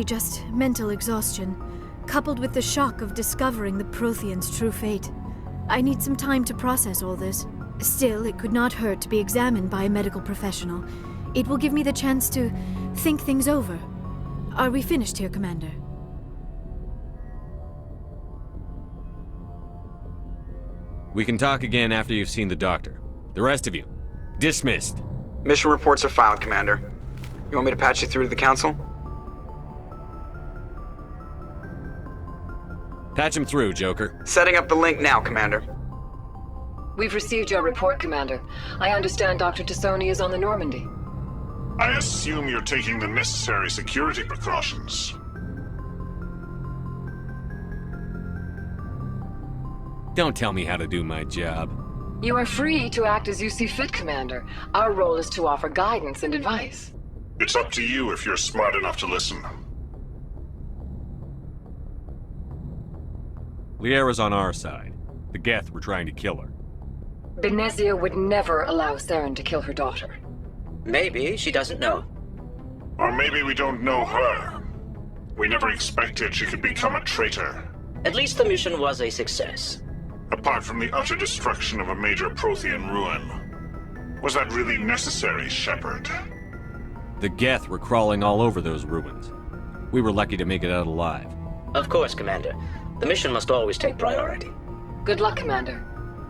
just mental exhaustion, coupled with the shock of discovering the Prothean's true fate. I need some time to process all this. Still, it could not hurt to be examined by a medical professional. It will give me the chance to think things over. Are we finished here, Commander? We can talk again after you've seen the doctor. The rest of you, dismissed. Mission reports are filed, Commander. You want me to patch you through to the Council? Patch him through, Joker. Setting up the link now, Commander. We've received your report, Commander. I understand Dr. Tassoni is on the Normandy. I assume you're taking the necessary security precautions. Don't tell me how to do my job. You are free to act as you see fit, Commander. Our role is to offer guidance and advice. It's up to you if you're smart enough to listen. Liara's on our side. The Geth were trying to kill her. Benezia would never allow Theron to kill her daughter. Maybe she doesn't know. Or maybe we don't know her. We never expected she could become a traitor. At least the mission was a success. Apart from the utter destruction of a major Prothean ruin. Was that really necessary, Shepard? The Geth were crawling all over those ruins. We were lucky to make it out alive. Of course, Commander. The mission must always take priority. Good luck, Commander.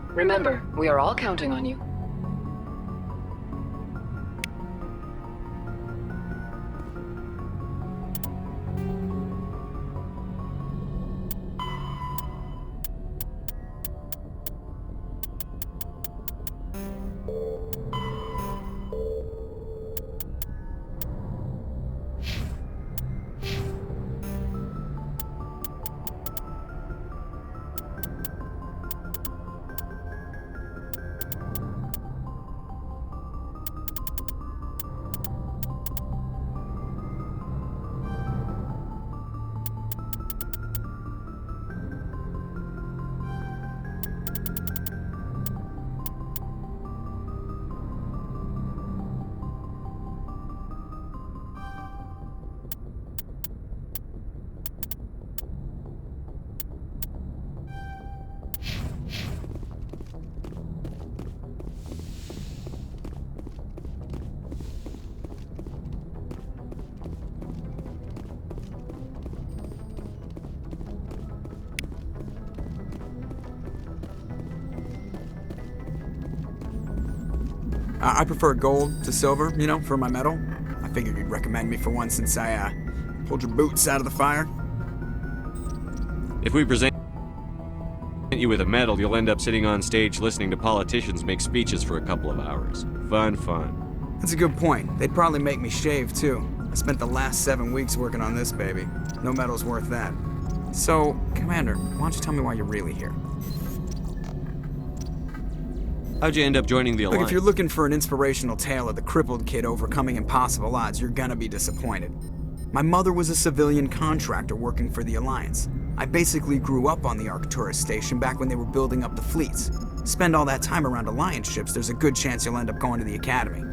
Remember, we are all counting on you. I prefer gold to silver, you know, for my medal. I figured you'd recommend me for one since I, pulled your boots out of the fire. If we present you with a medal, you'll end up sitting on stage listening to politicians make speeches for a couple of hours. Fun. That's a good point. They'd probably make me shave, too. I spent the last 7 weeks working on this baby. No medal's worth that. So, Commander, why don't you tell me why you're really here? How'd you end up joining the Alliance? Look, if you're looking for an inspirational tale of the crippled kid overcoming impossible odds, you're gonna be disappointed. My mother was a civilian contractor working for the Alliance. I basically grew up on the Arcturus station back when they were building up the fleets. Spend all that time around Alliance ships, there's a good chance you'll end up going to the Academy.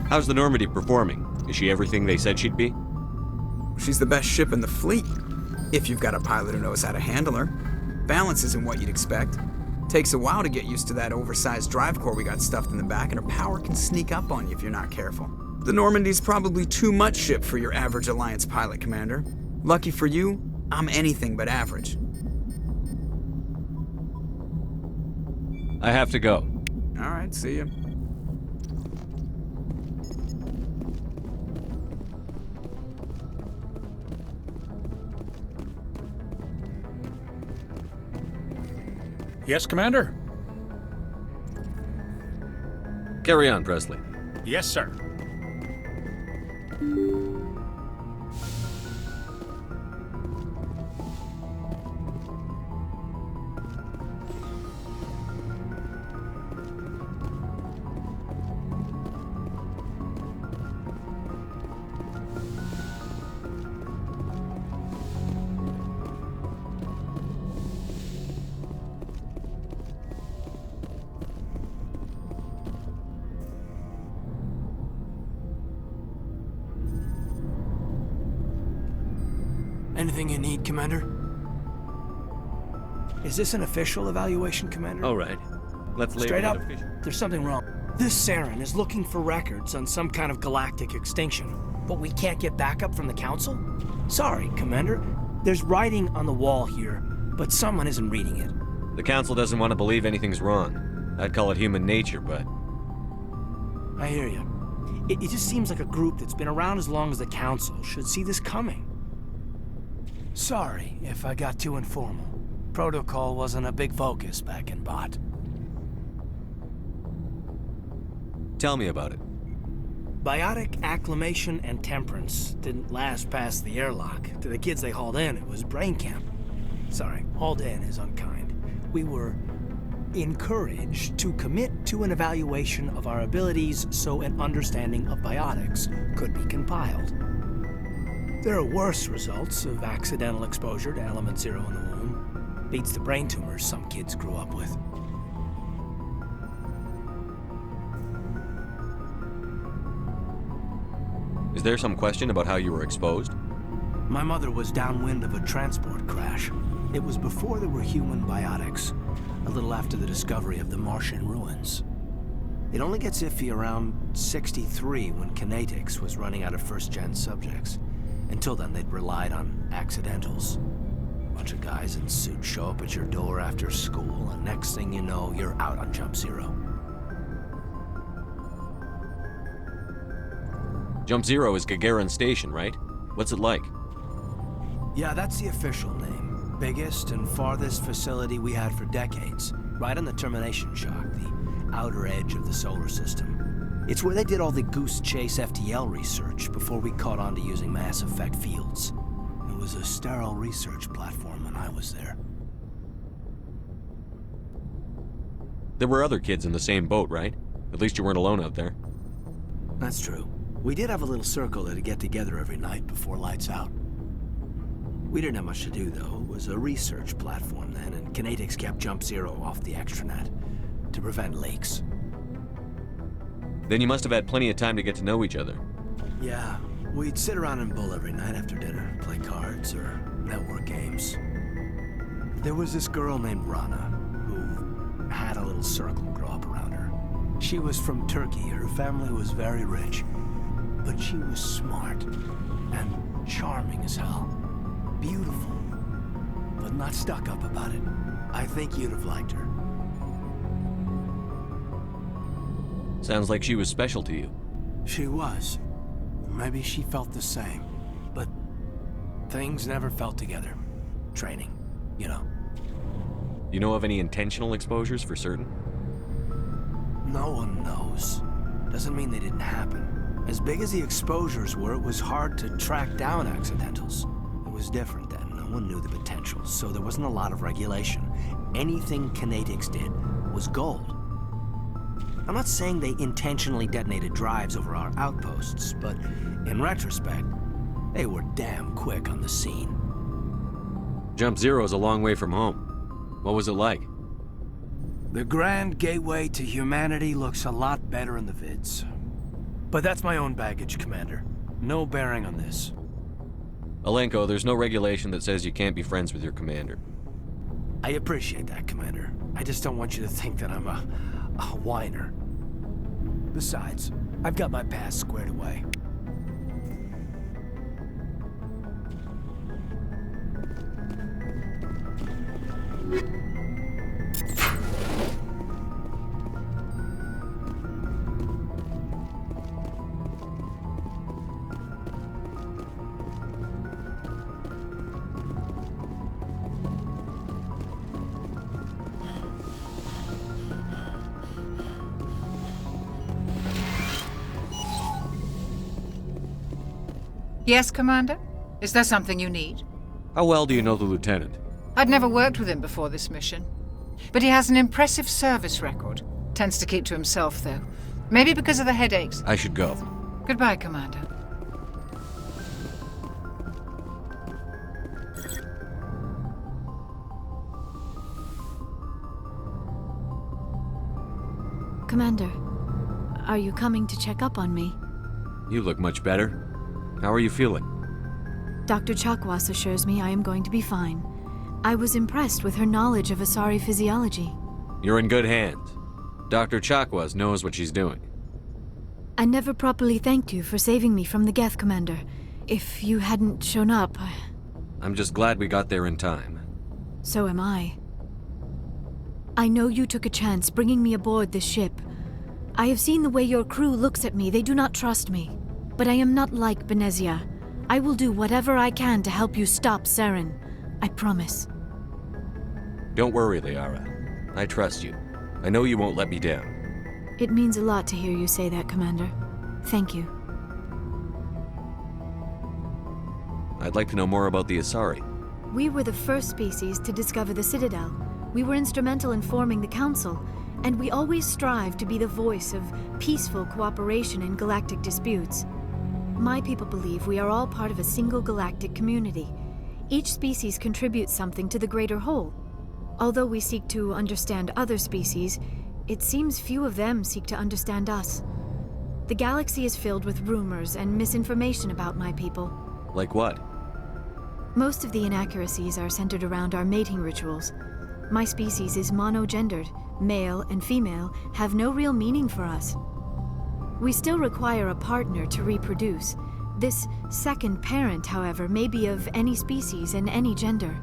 How's the Normandy performing? Is she everything they said she'd be? She's the best ship in the fleet. If you've got a pilot who knows how to handle her. Balance isn't what you'd expect. Takes a while to get used to that oversized drive core we got stuffed in the back, and her power can sneak up on you if you're not careful. The Normandy's probably too much ship for your average Alliance pilot, Commander. Lucky for you, I'm anything but average. I have to go. All right, see ya. Yes, Commander? Carry on, Presley. Yes, sir. Anything you need, Commander? Is this an official evaluation, Commander? All right. Let's label Straight it up, official. there's something wrong. This Saren is looking for records on some kind of galactic extinction, but we can't get backup from the Council? Sorry, Commander. There's writing on the wall here, but someone isn't reading it. The Council doesn't want to believe anything's wrong. I'd call it human nature, but... I hear you. It just seems like a group that's been around as long as the Council should see this coming. Sorry if I got too informal. Protocol wasn't a big focus back in Bot. Tell me about it. Biotic acclimation and temperance didn't last past the airlock. To the kids they hauled in, it was brain camp. Sorry, hauled in is unkind. We were encouraged to commit to an evaluation of our abilities so an understanding of biotics could be compiled. There are worse results of accidental exposure to element 0 in the womb. Beats the brain tumors some kids grew up with. Is there some question about how you were exposed? My mother was downwind of a transport crash. It was before there were human biotics, a little after the discovery of the Martian ruins. It only gets iffy around 63 when Kinetics was running out of first-gen subjects. Until then, they'd relied on accidentals. A bunch of guys in suits show up at your door after school, and next thing you know, you're out on Jump Zero. Jump Zero is Gagarin Station, right? What's it like? Yeah, that's the official name. Biggest and farthest facility we had for decades. Right on the termination shock, the outer edge of the solar system. It's where they did all the Goose Chase FTL research before we caught on to using Mass Effect fields. It was a sterile research platform when I was there. There were other kids in the same boat, right? At least you weren't alone out there. That's true. We did have a little circle that'd get together every night before lights out. We didn't have much to do, though. It was a research platform then, and Kinetics kept Jump Zero off the extranet to prevent leaks. Then you must have had plenty of time to get to know each other. Yeah, we'd sit around and bull every night after dinner, play cards or network games. There was this girl named Rana, who had a little circle grow up around her. She was from Turkey. Her family was very rich. But she was smart and charming as hell. Beautiful, but not stuck up about it. I think you'd have liked her. Sounds like she was special to you. She was. Maybe she felt the same. But things never felt together. Training, you know. You know of any intentional exposures for certain? No one knows. Doesn't mean they didn't happen. As big as the exposures were, it was hard to track down accidentals. It was different then. No one knew the potential, so there wasn't a lot of regulation. Anything Kinetics did was gold. I'm not saying they intentionally detonated drives over our outposts, but in retrospect, they were damn quick on the scene. Jump Zero is a long way from home. What was it like? The grand gateway to humanity looks a lot better in the vids. But that's my own baggage, Commander. No bearing on this. Alenko, there's no regulation that says you can't be friends with your commander. I appreciate that, Commander. I just don't want you to think that I'm a whiner. Besides, I've got my past squared away. Yes, Commander? Is there something you need? How well do you know the lieutenant? I'd never worked with him before this mission. But he has an impressive service record. Tends to keep to himself, though. Maybe because of the headaches. I should go. Goodbye, Commander. Commander, are you coming to check up on me? You look much better. How are you feeling? Dr. Chakwas assures me I am going to be fine. I was impressed with her knowledge of Asari physiology. You're in good hands. Dr. Chakwas knows what she's doing. I never properly thanked you for saving me from the Geth, Commander. If you hadn't shown up, I'm just glad we got there in time. So am I. I know you took a chance bringing me aboard this ship. I have seen the way your crew looks at me. They do not trust me. But I am not like Benezia. I will do whatever I can to help you stop Saren. I promise. Don't worry, Liara. I trust you. I know you won't let me down. It means a lot to hear you say that, Commander. Thank you. I'd like to know more about the Asari. We were the first species to discover the Citadel. We were instrumental in forming the Council, and we always strive to be the voice of peaceful cooperation in galactic disputes. My people believe we are all part of a single galactic community. Each species contributes something to the greater whole. Although we seek to understand other species, it seems few of them seek to understand us. The galaxy is filled with rumors and misinformation about my people. Like what? Most of the inaccuracies are centered around our mating rituals. My species is monogendered. Male and female have no real meaning for us. We still require a partner to reproduce. This second parent, however, may be of any species and any gender.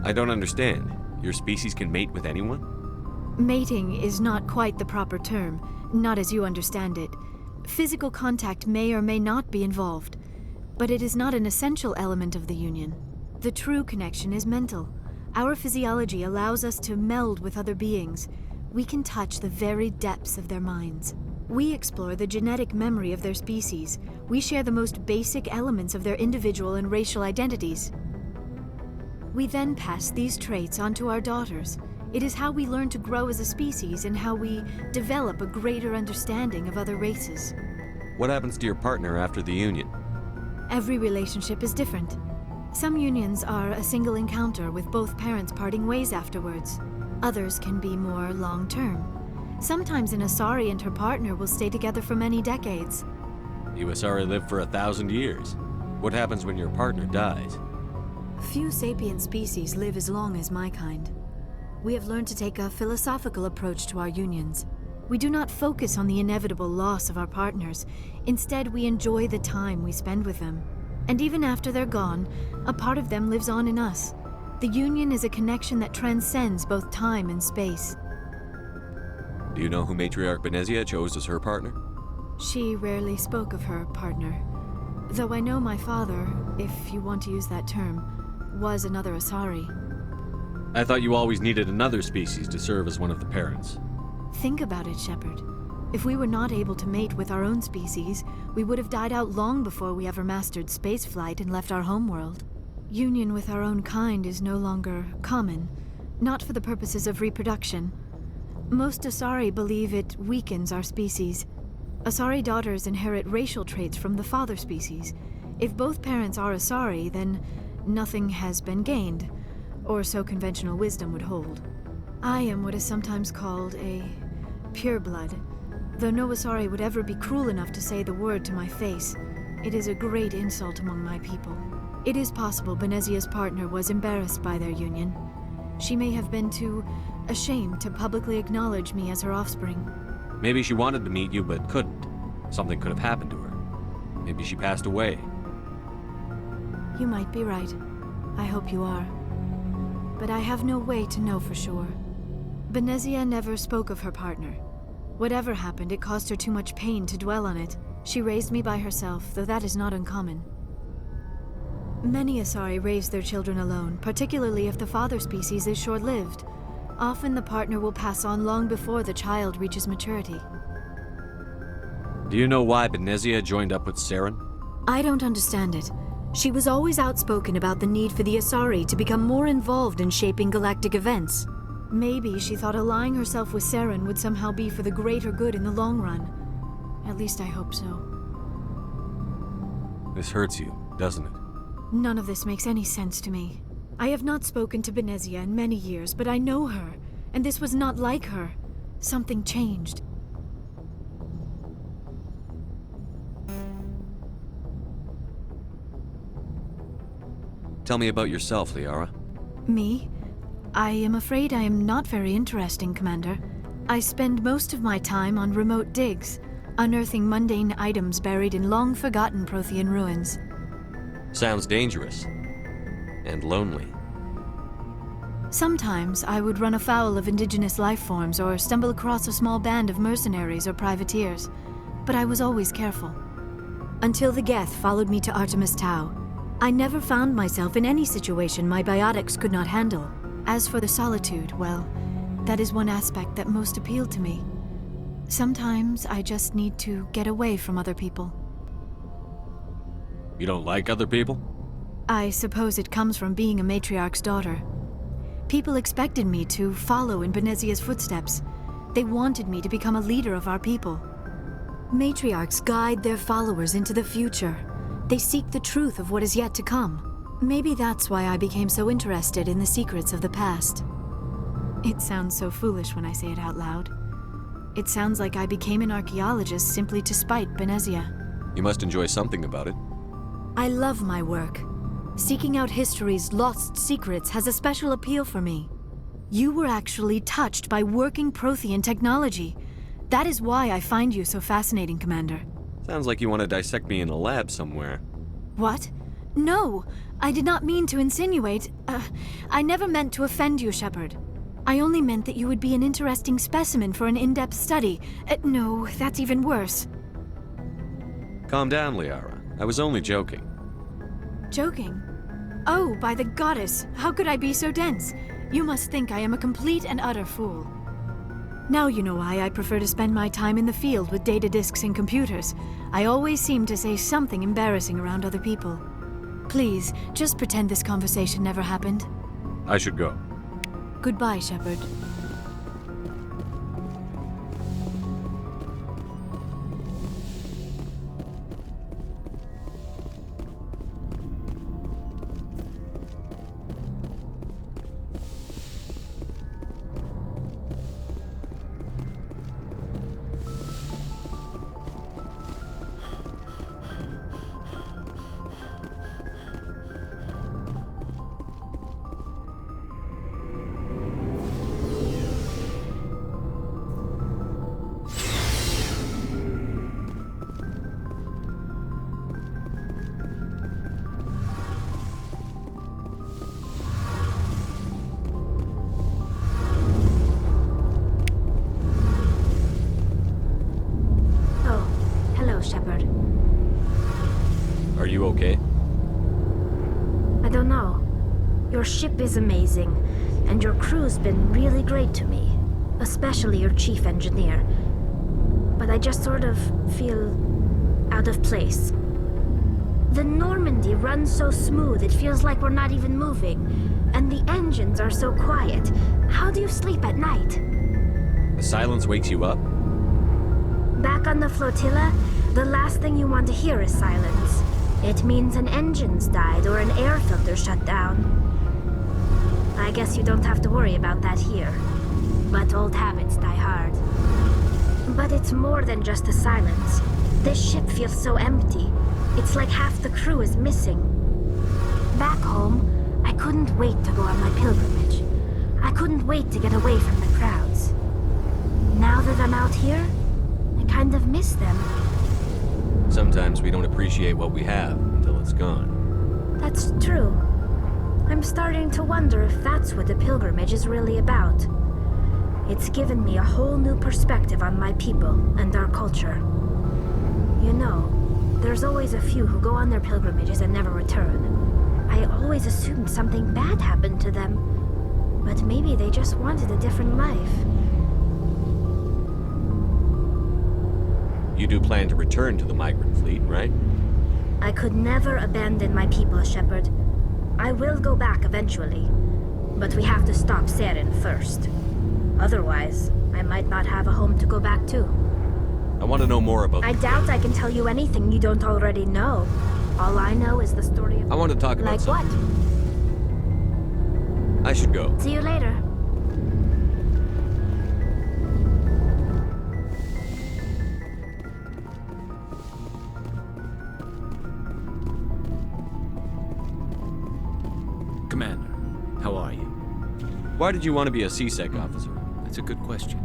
I don't understand. Your species can mate with anyone? Mating is not quite the proper term, not as you understand it. Physical contact may or may not be involved, but it is not an essential element of the union. The true connection is mental. Our physiology allows us to meld with other beings. We can touch the very depths of their minds. We explore the genetic memory of their species. We share the most basic elements of their individual and racial identities. We then pass these traits on to our daughters. It is how we learn to grow as a species and how we develop a greater understanding of other races. What happens to your partner after the union? Every relationship is different. Some unions are a single encounter with both parents parting ways afterwards. Others can be more long-term. Sometimes an Asari and her partner will stay together for many decades. You Asari live for 1,000 years. What happens when your partner dies? Few sapient species live as long as my kind. We have learned to take a philosophical approach to our unions. We do not focus on the inevitable loss of our partners. Instead, we enjoy the time we spend with them. And even after they're gone, a part of them lives on in us. The union is a connection that transcends both time and space. Do you know who Matriarch Benezia chose as her partner? She rarely spoke of her partner. Though I know my father, if you want to use that term, was another Asari. I thought you always needed another species to serve as one of the parents. Think about it, Shepard. If we were not able to mate with our own species, we would have died out long before we ever mastered spaceflight and left our homeworld. Union with our own kind is no longer common, not for the purposes of reproduction. Most Asari believe it weakens our species. Asari daughters inherit racial traits from the father species. If both parents are Asari, then nothing has been gained, or so conventional wisdom would hold. I am what is sometimes called a pureblood. Though no Asari would ever be cruel enough to say the word to my face, it is a great insult among my people. It is possible Benezia's partner was embarrassed by their union. She may have been too ashamed to publicly acknowledge me as her offspring. Maybe she wanted to meet you but couldn't. Something could have happened to her. Maybe she passed away. You might be right. I hope you are. But I have no way to know for sure. Benezia never spoke of her partner. Whatever happened, it caused her too much pain to dwell on it. She raised me by herself, though that is not uncommon. Many Asari raise their children alone, particularly if the father species is short-lived. Often the partner will pass on long before the child reaches maturity. Do you know why Benezia joined up with Saren? I don't understand it. She was always outspoken about the need for the Asari to become more involved in shaping galactic events. Maybe she thought allying herself with Saren would somehow be for the greater good in the long run. At least I hope so. This hurts you, doesn't it? None of this makes any sense to me. I have not spoken to Benezia in many years, but I know her, and this was not like her. Something changed. Tell me about yourself, Liara. Me? I am afraid I am not very interesting, Commander. I spend most of my time on remote digs, unearthing mundane items buried in long-forgotten Prothean ruins. Sounds dangerous. And lonely. Sometimes I would run afoul of indigenous life forms or stumble across a small band of mercenaries or privateers, but I was always careful. Until the Geth followed me to Artemis Tau, I never found myself in any situation my biotics could not handle. As for the solitude, well, that is one aspect that most appealed to me. Sometimes I just need to get away from other people. You don't like other people? I suppose it comes from being a matriarch's daughter. People expected me to follow in Benezia's footsteps. They wanted me to become a leader of our people. Matriarchs guide their followers into the future. They seek the truth of what is yet to come. Maybe that's why I became so interested in the secrets of the past. It sounds so foolish when I say it out loud. It sounds like I became an archaeologist simply to spite Benezia. You must enjoy something about it. I love my work. Seeking out history's lost secrets has a special appeal for me. You were actually touched by working Prothean technology. That is why I find you so fascinating, Commander. Sounds like you want to dissect me in a lab somewhere. What? No, I did not mean to insinuate. I never meant to offend you, Shepard. I only meant that you would be an interesting specimen for an in-depth study. No, that's even worse. Calm down, Liara. I was only joking. Joking? Oh, by the goddess, how could I be so dense? You must think I am a complete and utter fool. Now you know why I prefer to spend my time in the field with data disks and computers. I always seem to say something embarrassing around other people. Please, just pretend this conversation never happened. I should go. Goodbye, Shepard. Shepard. Are you okay? I don't know. Your ship is amazing, and your crew's been really great to me, especially your chief engineer. But I just sort of feel out of place. The Normandy runs so smooth it feels like we're not even moving, and the engines are so quiet. How do you sleep at night? The silence wakes you up? Back on the flotilla, the last thing you want to hear is silence. It means an engine's died or an air filter shut down. I guess you don't have to worry about that here. But old habits die hard. But it's more than just the silence. This ship feels so empty. It's like half the crew is missing. Back home, I couldn't wait to go on my pilgrimage. I couldn't wait to get away from the crowds. Now that I'm out here, I kind of miss them. Sometimes we don't appreciate what we have until it's gone. That's true. I'm starting to wonder if that's what the pilgrimage is really about. It's given me a whole new perspective on my people and our culture. You know, there's always a few who go on their pilgrimages and never return. I always assumed something bad happened to them. But maybe they just wanted a different life. You do plan to return to the migrant fleet, right? I could never abandon my people, Shepard. I will go back eventually. But we have to stop Saren first. Otherwise, I might not have a home to go back to. I want to know more about... I doubt I can tell you anything you don't already know. All I know is the story of... I want to talk about Like something. what? I should go. See you later. Why did you want to be a C-Sec officer? That's a good question.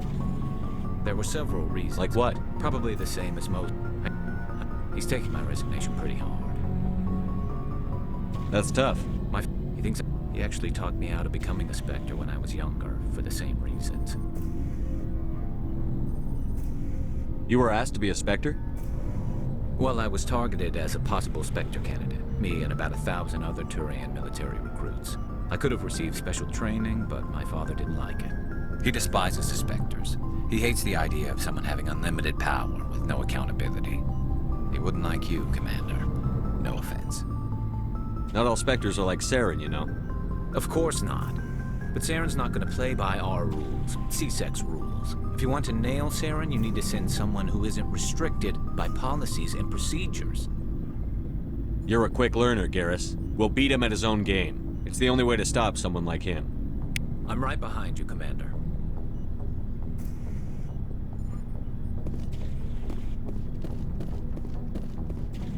There were several reasons. Like what? Probably the same as most. He's taking my resignation pretty hard. That's tough. He thinks he actually talked me out of becoming a Spectre when I was younger for the same reasons. You were asked to be a Spectre? Well, I was targeted as a possible Spectre candidate. Me and about 1,000 other Turian military recruits. I could have received special training, but my father didn't like it. He despises the Spectres. He hates the idea of someone having unlimited power with no accountability. He wouldn't like you, Commander. No offense. Not all Spectres are like Saren, you know. Of course not. But Saren's not going to play by our rules, C-Sec's rules. If you want to nail Saren, you need to send someone who isn't restricted by policies and procedures. You're a quick learner, Garrus. We'll beat him at his own game. It's the only way to stop someone like him. I'm right behind you, Commander.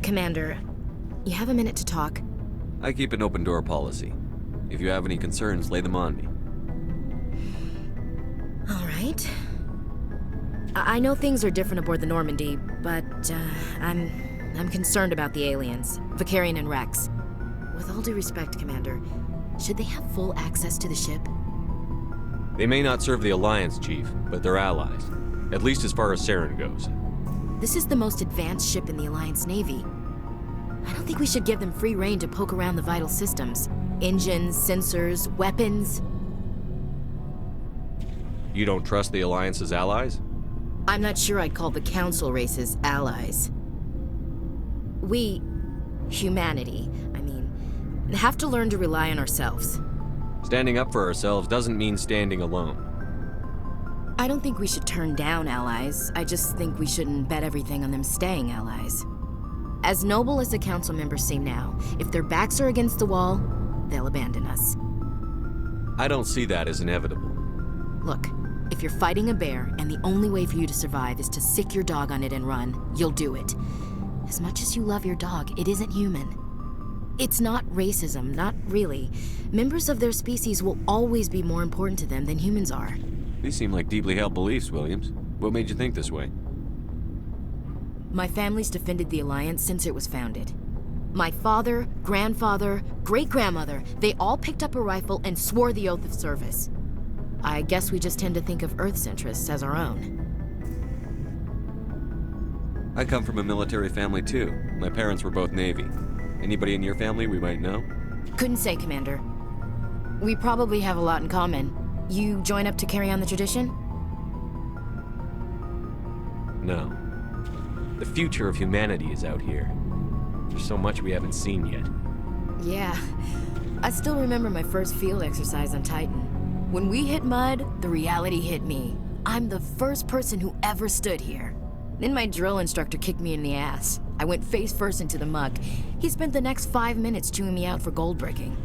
Commander, you have a minute to talk? I keep an open door policy. If you have any concerns, lay them on me. All right. I know things are different aboard the Normandy, but I'm concerned about the aliens, Vicarian and Rex. With all due respect, Commander, should they have full access to the ship? They may not serve the Alliance, Chief, but they're allies. At least as far as Saren goes. This is the most advanced ship in the Alliance Navy. I don't think we should give them free rein to poke around the vital systems. Engines, sensors, weapons. You don't trust the Alliance's allies? I'm not sure I'd call the Council races allies. We, humanity, have to learn to rely on ourselves. Standing up for ourselves doesn't mean standing alone. I don't think we should turn down allies. I just think we shouldn't bet everything on them staying allies. As noble as the Council members seem now, if their backs are against the wall, they'll abandon us. I don't see that as inevitable. Look, if you're fighting a bear and the only way for you to survive is to sick your dog on it and run, you'll do it. As much as you love your dog, it isn't human. It's not racism, not really. Members of their species will always be more important to them than humans are. These seem like deeply held beliefs, Williams. What made you think this way? My family's defended the Alliance since it was founded. My father, grandfather, great-grandmother, they all picked up a rifle and swore the oath of service. I guess we just tend to think of Earth's interests as our own. I come from a military family too. My parents were both Navy. Anybody in your family we might know? Couldn't say, Commander. We probably have a lot in common. You join up to carry on the tradition? No. The future of humanity is out here. There's so much we haven't seen yet. Yeah. I still remember my first field exercise on Titan. When we hit mud, the reality hit me. I'm the first person who ever stood here. Then my drill instructor kicked me in the ass. I went face first into the muck. He spent the next 5 minutes chewing me out for gold bricking.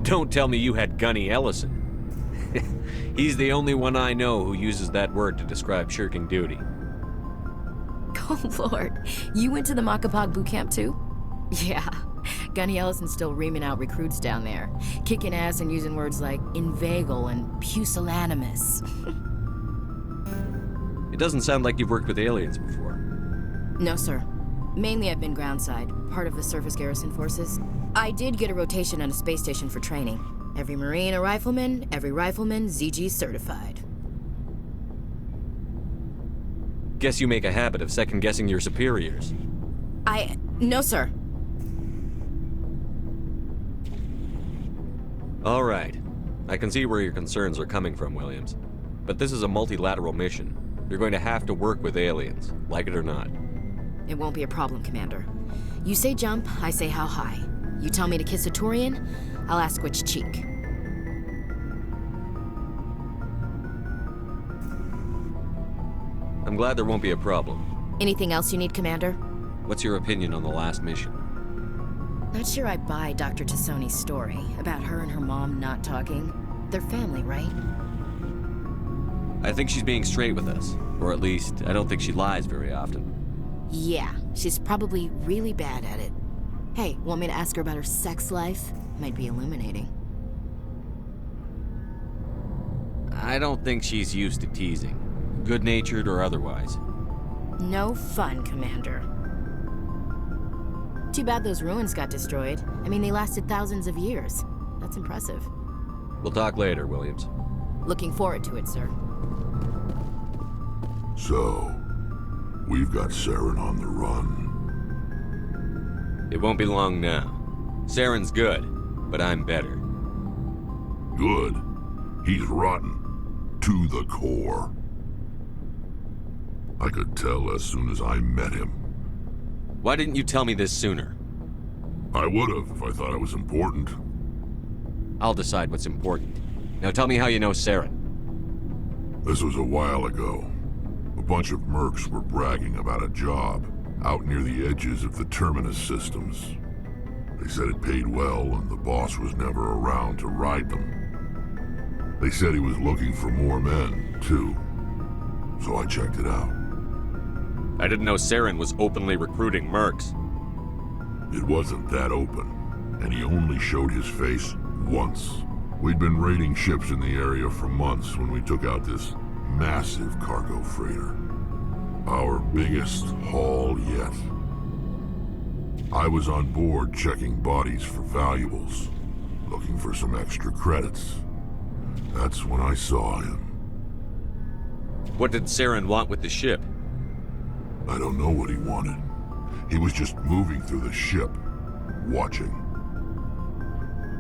Don't tell me you had Gunny Ellison. He's the only one I know who uses that word to describe shirking duty. Oh, Lord. You went to the Makapog boot camp, too? Yeah. Gunny Ellison's still reaming out recruits down there. Kicking ass and using words like inveigle and pusillanimous. It doesn't sound like you've worked with aliens before. No, sir. Mainly I've been groundside, part of the surface garrison forces. I did get a rotation on a space station for training. Every Marine a rifleman, every rifleman ZG certified. Guess you make a habit of second-guessing your superiors. No, sir. All right. I can see where your concerns are coming from, Williams. But this is a multilateral mission. You're going to have to work with aliens, like it or not. It won't be a problem, Commander. You say jump, I say how high. You tell me to kiss a Turian, I'll ask which cheek. I'm glad there won't be a problem. Anything else you need, Commander? What's your opinion on the last mission? Not sure I buy Dr. Tassoni's story about her and her mom not talking. They're family, right? I think she's being straight with us. Or at least, I don't think she lies very often. Yeah, she's probably really bad at it. Hey, want me to ask her about her sex life? Might be illuminating. I don't think she's used to teasing, good-natured or otherwise. No fun, Commander. Too bad those ruins got destroyed. I mean, they lasted thousands of years. That's impressive. We'll talk later, Williams. Looking forward to it, sir. So, we've got Saren on the run. It won't be long now. Saren's good, but I'm better. Good? He's rotten. To the core. I could tell as soon as I met him. Why didn't you tell me this sooner? I would've if I thought it was important. I'll decide what's important. Now tell me how you know Saren. This was a while ago. A bunch of mercs were bragging about a job out near the edges of the Terminus systems. They said it paid well and the boss was never around to ride them. They said he was looking for more men, too. So I checked it out. I didn't know Saren was openly recruiting mercs. It wasn't that open, and he only showed his face once. We'd been raiding ships in the area for months when we took out this massive cargo freighter. Our biggest haul yet. I was on board checking bodies for valuables, looking for some extra credits. That's when I saw him. What did Saren want with the ship? I don't know what he wanted. He was just moving through the ship, watching.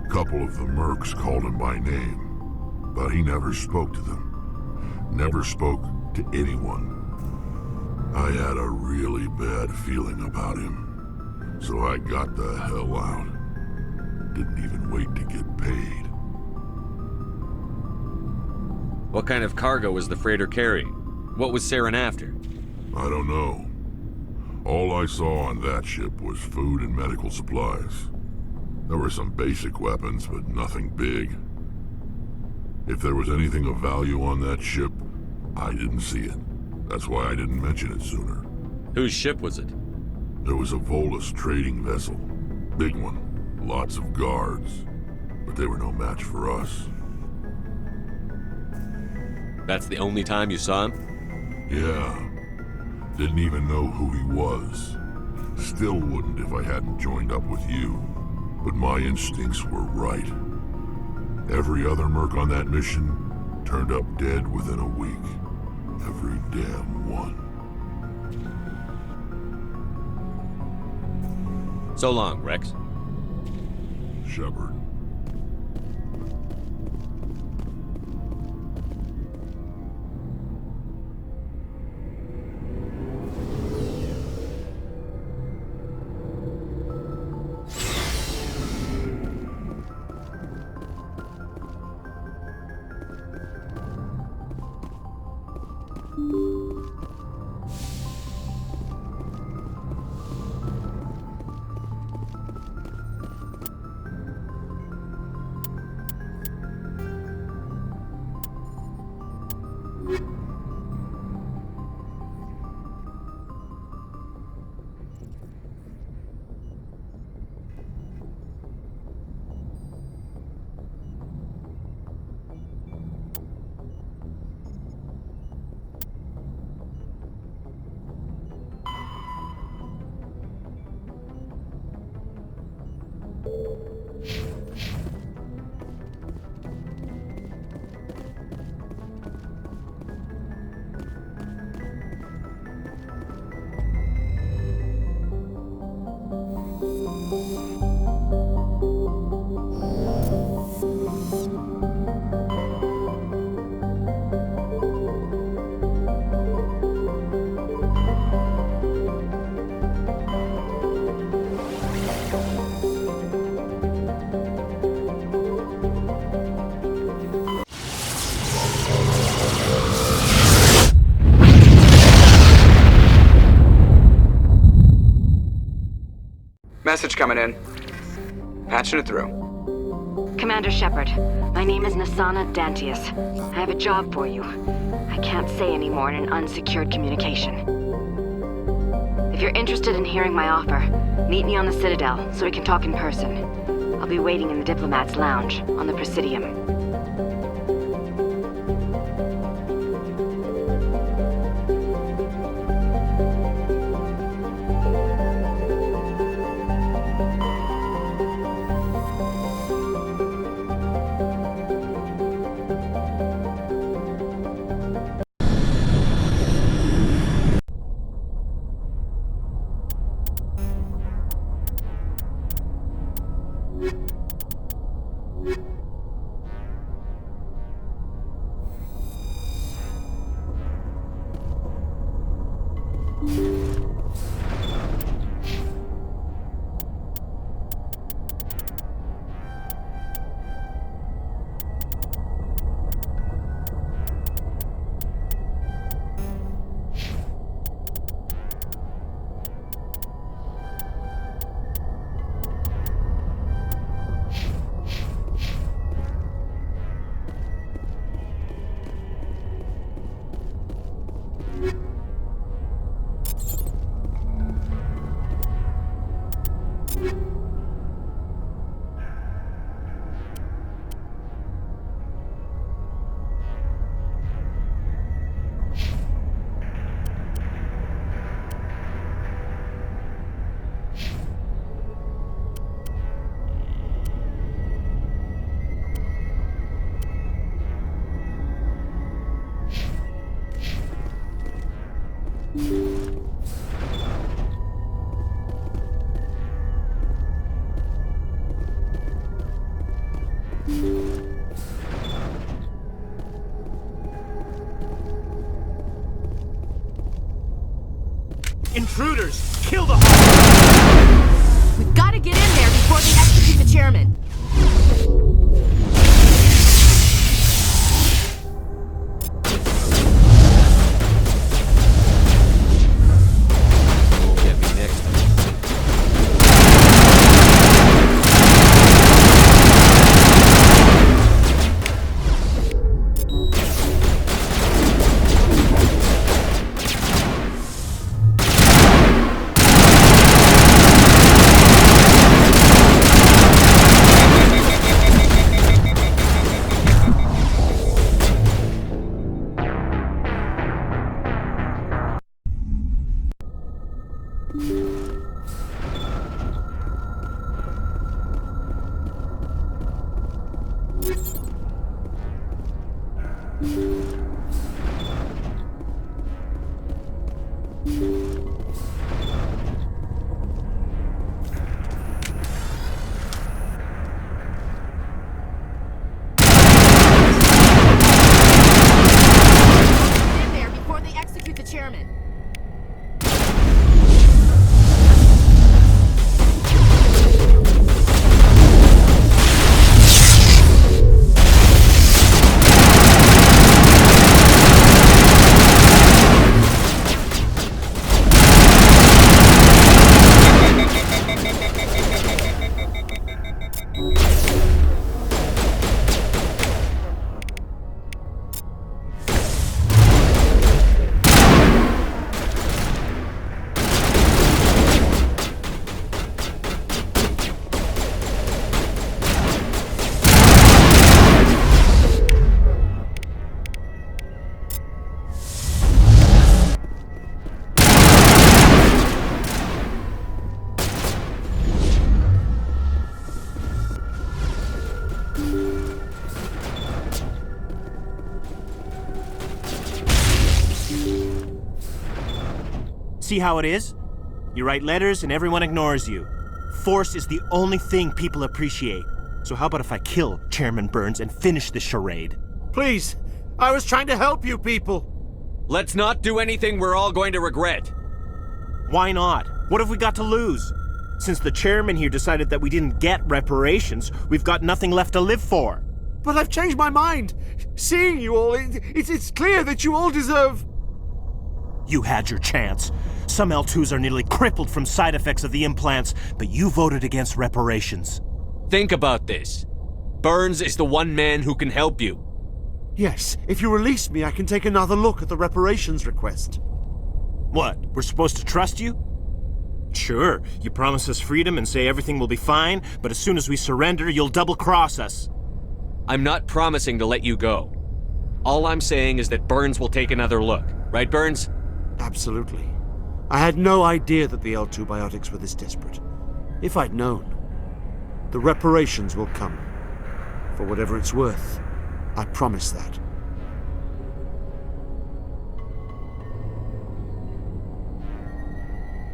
A couple of the mercs called him by name, but he never spoke to them. Never spoke to anyone. I had a really bad feeling about him, so I got the hell out. Didn't even wait to get paid. What kind of cargo was the freighter carrying? What was Saren after? I don't know. All I saw on that ship was food and medical supplies. There were some basic weapons, but nothing big. If there was anything of value on that ship, I didn't see it. That's why I didn't mention it sooner. Whose ship was it? There was a Volus trading vessel. Big one. Lots of guards. But they were no match for us. That's the only time you saw him? Yeah. Didn't even know who he was. Still wouldn't if I hadn't joined up with you. But my instincts were right. Every other merc on that mission turned up dead within a week. Every damn one. So long, Rex. Shepard. Message coming in. Patching it through. Commander Shepard, my name is Nasana Dantius. I have a job for you. I can't say any more in an unsecured communication. If you're interested in hearing my offer, meet me on the Citadel so we can talk in person. I'll be waiting in the Diplomat's Lounge on the Presidium. intruders! Kill the whole... We've got to get in there before they execute the chairman. See how it is? You write letters and everyone ignores you. Force is the only thing people appreciate. So how about if I kill Chairman Burns and finish this charade? Please, I was trying to help you people. Let's not do anything we're all going to regret. Why not? What have we got to lose? Since the chairman here decided that we didn't get reparations, we've got nothing left to live for. But I've changed my mind. Seeing you all, it's clear that you all deserve... You had your chance. Some L2s are nearly crippled from side effects of the implants, but you voted against reparations. Think about this. Burns is the one man who can help you. Yes, if you release me, I can take another look at the reparations request. What, we're supposed to trust you? Sure, you promise us freedom and say everything will be fine, but as soon as we surrender, you'll double-cross us. I'm not promising to let you go. All I'm saying is that Burns will take another look. Right, Burns? Absolutely. I had no idea that the L2 biotics were this desperate. If I'd known, the reparations will come. For whatever it's worth, I promise that.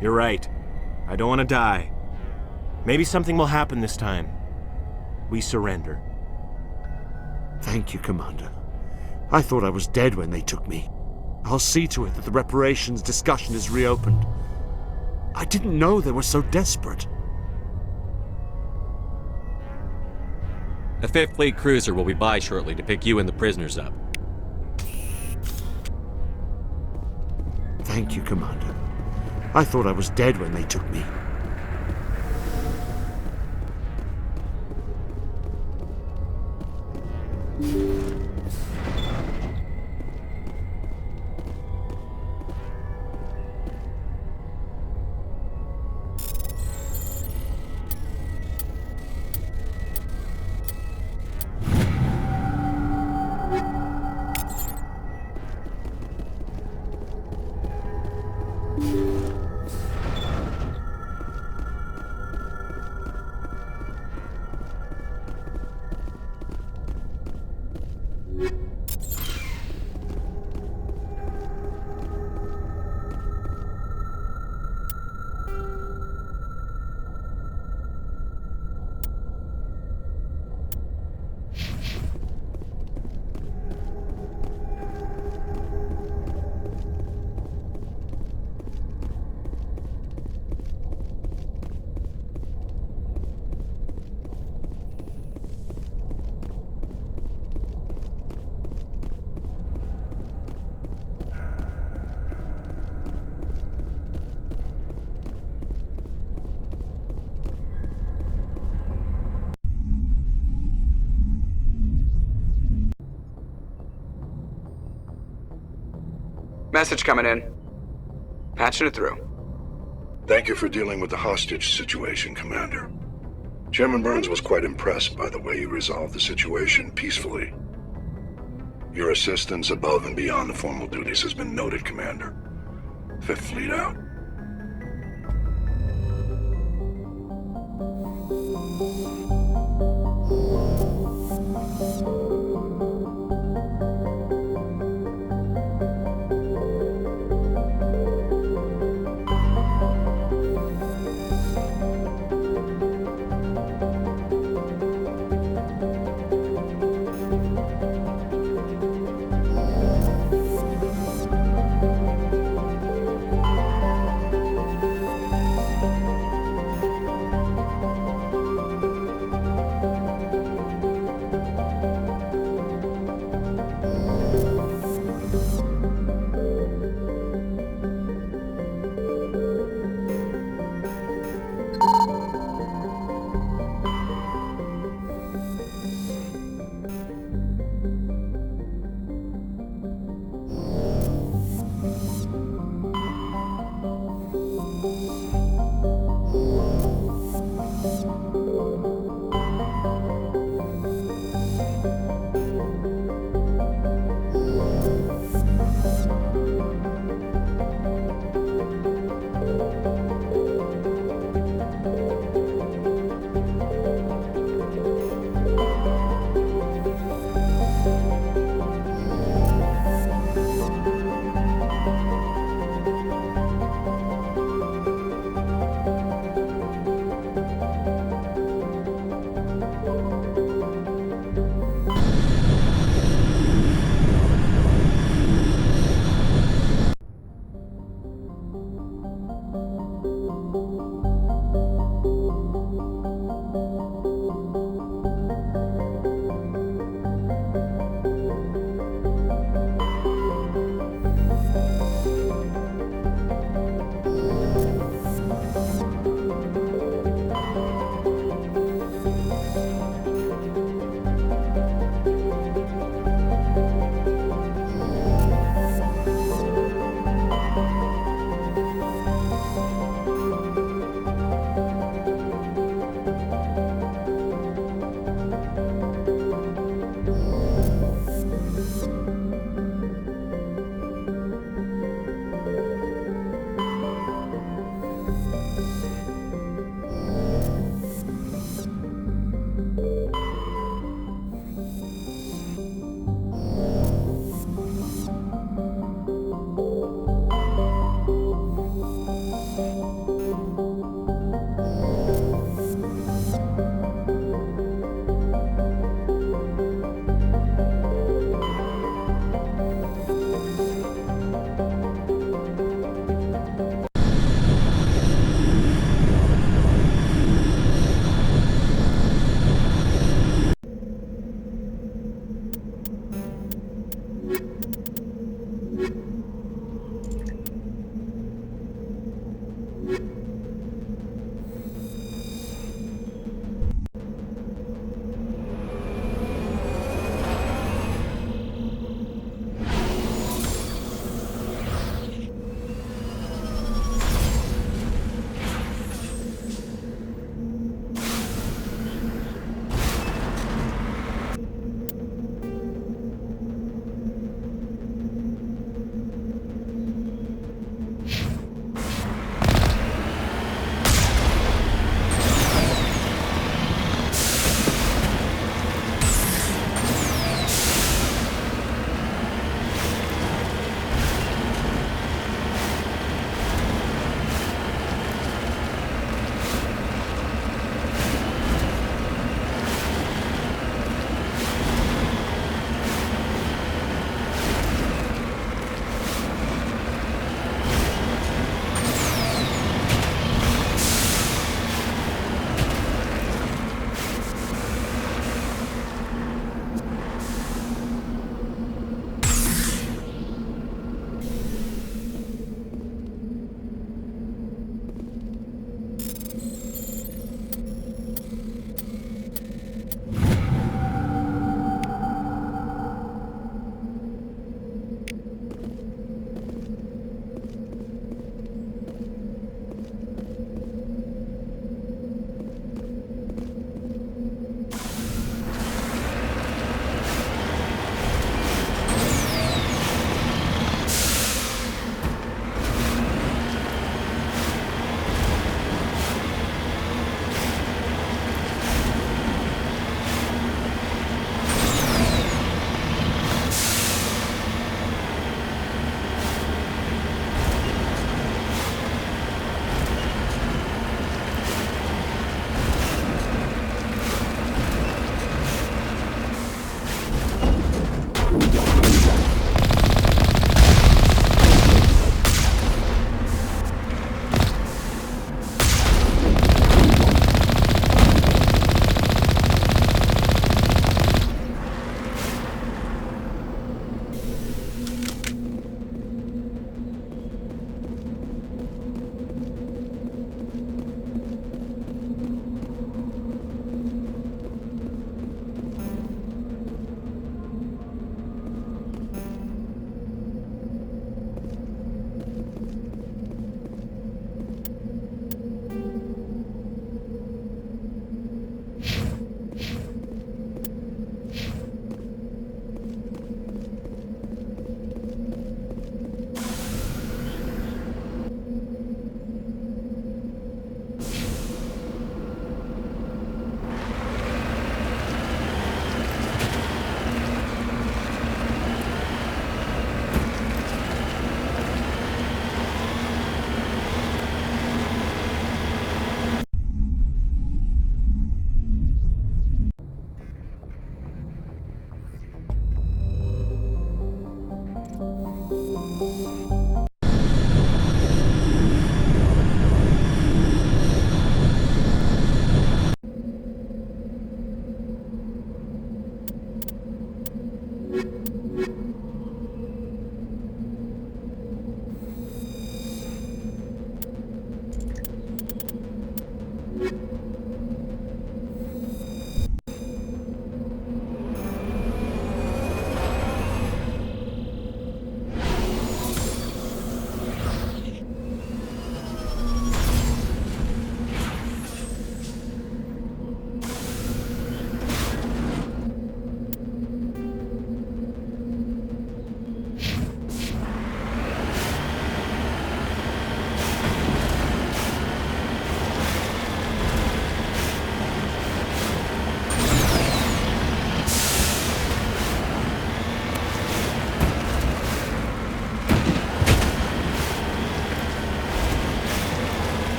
You're right. I don't want to die. Maybe something will happen this time. We surrender. Thank you, Commander. I thought I was dead when they took me. I'll see to it that the reparations discussion is reopened. I didn't know they were so desperate. A 5th Fleet cruiser will be by shortly to pick you and the prisoners up. Thank you, Commander. I thought I was dead when they took me. Message coming in. Patching it through. Thank you for dealing with the hostage situation, Commander. Chairman Burns was quite impressed by the way you resolved the situation peacefully. Your assistance above and beyond the formal duties has been noted, Commander. Fifth Fleet out.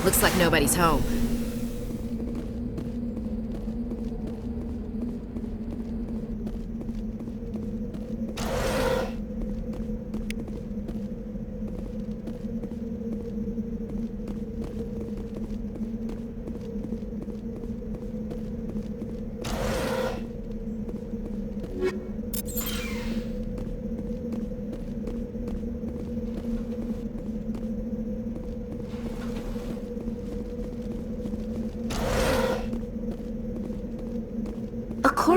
Looks like nobody's home.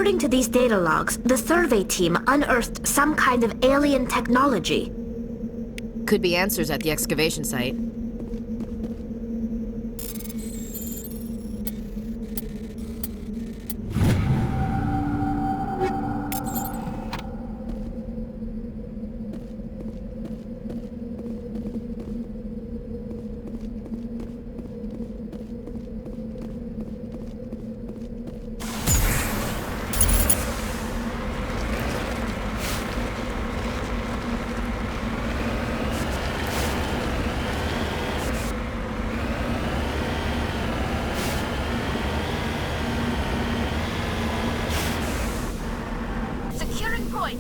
According to these data logs, the survey team unearthed some kind of alien technology. Could be answers at the excavation site. Securing point.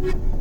you.